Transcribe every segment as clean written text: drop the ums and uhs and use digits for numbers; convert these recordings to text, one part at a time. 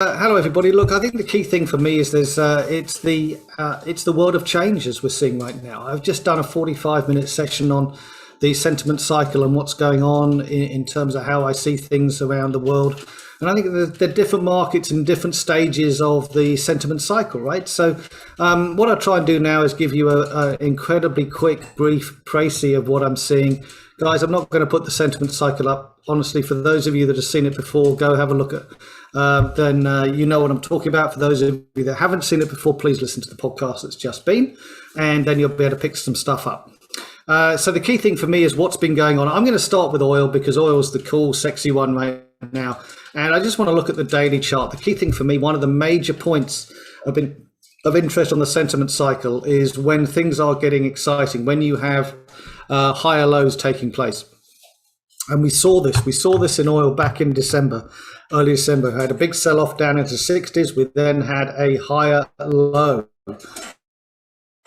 Hello, everybody. Look, I think the key thing for me is it's the world of change as we're seeing right now. I've just done a 45-minute session on the sentiment cycle and what's going on in terms of how I see things around the world. And I think the different markets in different stages of the sentiment cycle, right? So what I try and do now is give you a incredibly quick, brief précis of what I'm seeing. Guys, I'm not going to put the sentiment cycle up. Honestly, for those of you that have seen it before, go have a look at then you know what I'm talking about. For those of you that haven't seen it before, please listen to the podcast that's just been, and then you'll be able to pick some stuff up. So the key thing for me is what's been going on. I'm going to start with oil because oil is the cool, sexy one right now. And I just want to look at the daily chart. The key thing for me, one of the major points of interest on the sentiment cycle is when things are getting exciting, when you have higher lows taking place. And we saw this in oil back in December, early December. We had a big sell-off down into 60s. We then had a higher low.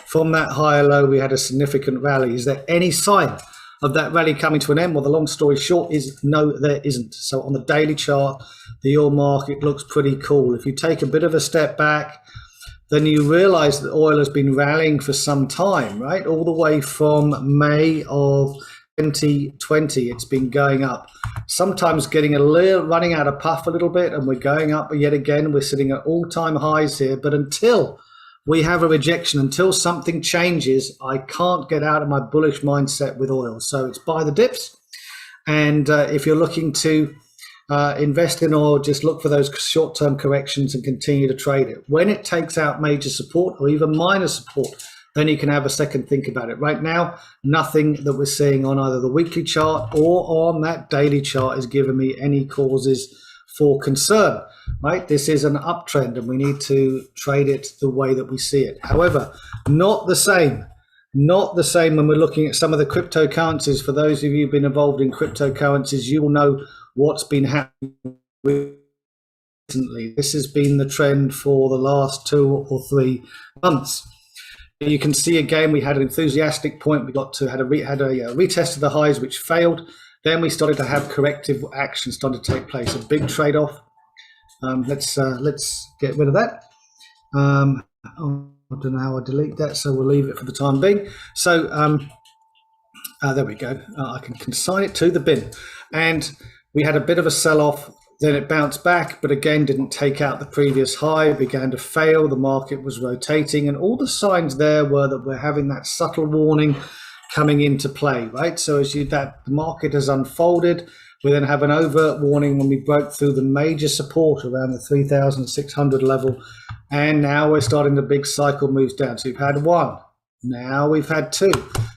From that higher low, we had a significant rally. Is there any sign of that rally coming to an end? Well, the long story short is no, there isn't. So on the daily chart, the oil market looks pretty cool. If you take a bit of a step back, then you realize that oil has been rallying for some time, right? All the way from May of 2020, it's been going up, sometimes getting a little, running out of puff a little bit, and we're going up yet again. We're sitting at all-time highs here, but until we have a rejection, until something changes, I can't get out of my bullish mindset with oil. So it's buy the dips, and if you're looking to invest in oil, just look for those short-term corrections and continue to trade it. When it takes out major support or even minor support, then you can have a second think about it. Right now, nothing that we're seeing on either the weekly chart or on that daily chart is giving me any causes for concern, right? This is an uptrend and we need to trade it the way that we see it. However, not the same when we're looking at some of the cryptocurrencies. For those of you who've been involved in cryptocurrencies, you will know what's been happening recently. This has been the trend for the last 2 or 3 months. You can see again, we had an enthusiastic point. We got to had a retest of the highs, which failed. Then we started to have corrective action started to take place. A big trade-off. Let's get rid of that. I don't know how I delete that, so we'll leave it for the time being. So there we go. I can consign it to the bin. And we had a bit of a sell-off. Then it bounced back, but again, didn't take out the previous high, began to fail. The market was rotating, and all the signs there were that we're having that subtle warning coming into play, right? So as the market has unfolded, we then have an overt warning when we broke through the major support around the 3,600 level, and now we're starting the big cycle moves down. So we've had one, now we've had two.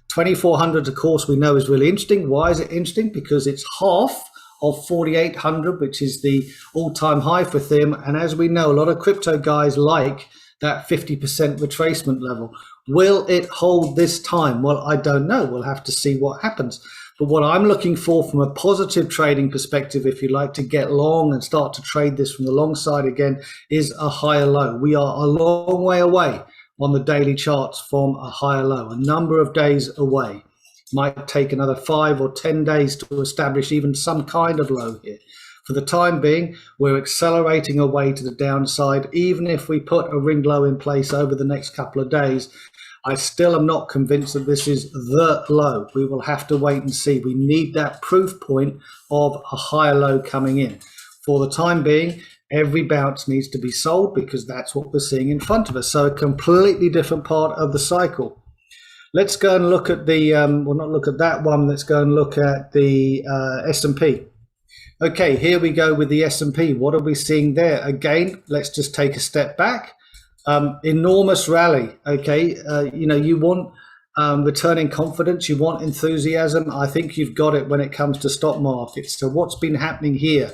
2,400, of course, we know is really interesting. Why is it interesting? Because it's half of 4,800, which is the all-time high for Ethereum. And as we know, a lot of crypto guys like that 50% retracement level. Will it hold this time? Well, I don't know. We'll have to see what happens. But what I'm looking for from a positive trading perspective, if you like to get long and start to trade this from the long side again, is a higher low. We are a long way away on the daily charts from a higher low, a number of days away. Might take another 5 or 10 days to establish even some kind of low here. For the time being, we're accelerating away to the downside. Even if we put a ring low in place over the next couple of days, I still am not convinced that this is the low. We will have to wait and see. We need that proof point of a higher low coming in. For the time being, every bounce needs to be sold because that's what we're seeing in front of us. So a completely different part of the cycle. Let's go and look at the, well, not look at that one. Let's go and look at the S&P. Okay, here we go with the S&P. What are we seeing there? Again, let's just take a step back. Enormous rally. Okay, you want returning confidence. You want enthusiasm. I think you've got it when it comes to stock markets. So what's been happening here?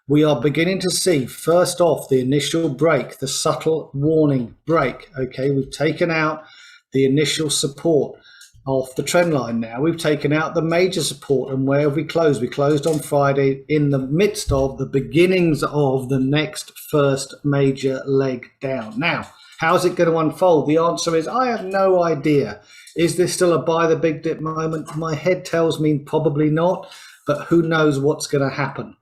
We are beginning to see, first off, the initial break, the subtle warning break. Okay, we've taken out the initial support off the trend line. Now we've taken out the major support, and where have we closed? We closed on Friday in the midst of the beginnings of the next first major leg down. Now, how's it going to unfold? The answer is I have no idea. Is this still a buy the big dip moment? My head tells me probably not, but who knows what's going to happen.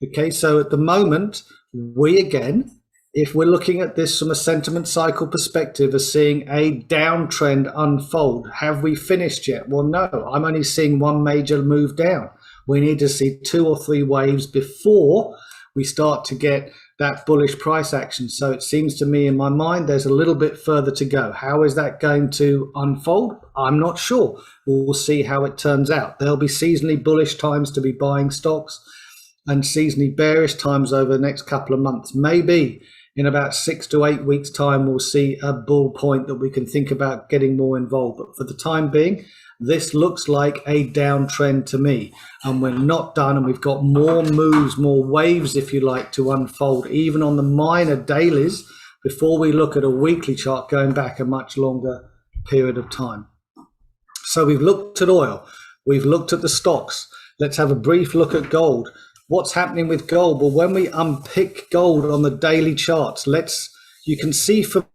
Okay, so at the moment, If we're looking at this from a sentiment cycle perspective, are seeing a downtrend unfold. Have we finished yet? Well, no, I'm only seeing one major move down. We need to see 2 or 3 waves before we start to get that bullish price action. So it seems to me, in my mind, there's a little bit further to go. How is that going to unfold? I'm not sure. We'll see how it turns out. There'll be seasonally bullish times to be buying stocks and seasonally bearish times over the next couple of months. Maybe in about 6 to 8 weeks' time, we'll see a bull point that we can think about getting more involved. But for the time being, this looks like a downtrend to me. And we're not done, and we've got more moves, more waves, if you like, to unfold, even on the minor dailies, before we look at a weekly chart going back a much longer period of time. So we've looked at oil. We've looked at the stocks. Let's have a brief look at gold. What's happening with gold? Well, when we unpick gold on the daily charts, you can see from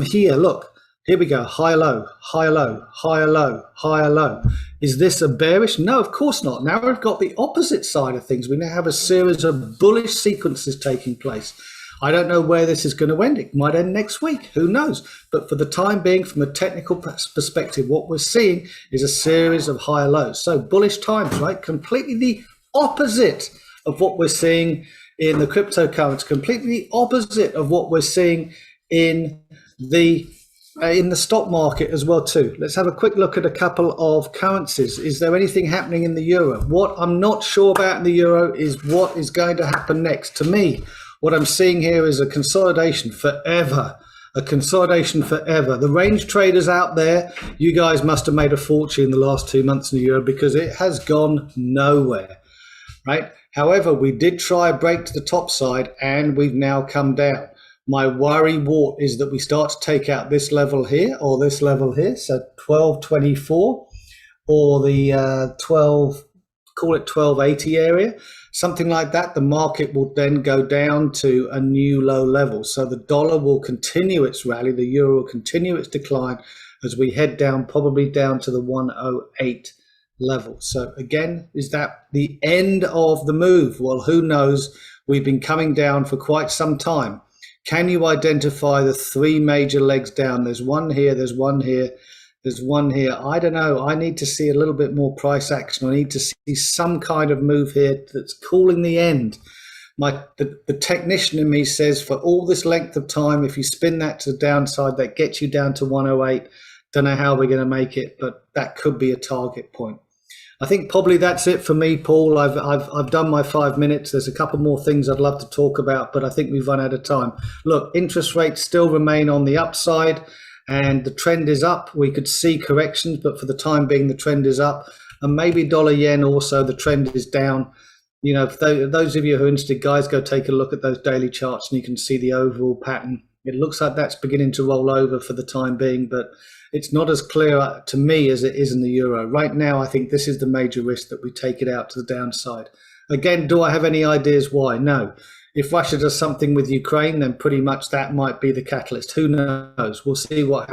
here, look, here we go, high, low, high, low, high, low, high, low. Is this a bearish? No, of course not. Now we've got the opposite side of things. We now have a series of bullish sequences taking place. I don't know where this is going to end. It might end next week. Who knows? But for the time being, from a technical perspective, what we're seeing is a series of high lows. So bullish times, right? Completely the opposite of what we're seeing in the cryptocurrency, completely the opposite of what we're seeing in the stock market as well too. Let's have a quick look at a couple of currencies. Is there anything happening in the euro? What I'm not sure about in the euro is what is going to happen next. To me, what I'm seeing here is a consolidation forever. A consolidation forever. The range traders out there, you guys must have made a fortune in the last 2 months in the euro, because it has gone nowhere, right? However, we did try a break to the top side, and we've now come down. My worry wart is that we start to take out this level here or this level here, so 1224 or the 1280 area, something like that. The market will then go down to a new low level. So the dollar will continue its rally, the euro will continue its decline as we head down, probably down to the 108 level. So again, is that the end of the move? Well, who knows? We've been coming down for quite some time. Can you identify the 3 major legs down? There's one here, there's one here, there's one here. I don't know. I need to see a little bit more price action. I need to see some kind of move here that's calling the end. The technician in me says, for all this length of time, if you spin that to the downside, that gets you down to 108. Don't know how we're going to make it, but that could be a target point. I think probably that's it for me, Paul. I've done my 5 minutes. There's a couple more things I'd love to talk about, but I think we've run out of time. Look, interest rates still remain on the upside, and the trend is up. We could see corrections, but for the time being, the trend is up. And maybe dollar yen also, the trend is down. You know, for those of you who are interested, guys, go take a look at those daily charts and you can see the overall pattern. It looks like that's beginning to roll over for the time being, but it's not as clear to me as it is in the euro. Right now, I think this is the major risk, that we take it out to the downside. Again, do I have any ideas why? No. If Russia does something with Ukraine, then pretty much that might be the catalyst. Who knows? We'll see what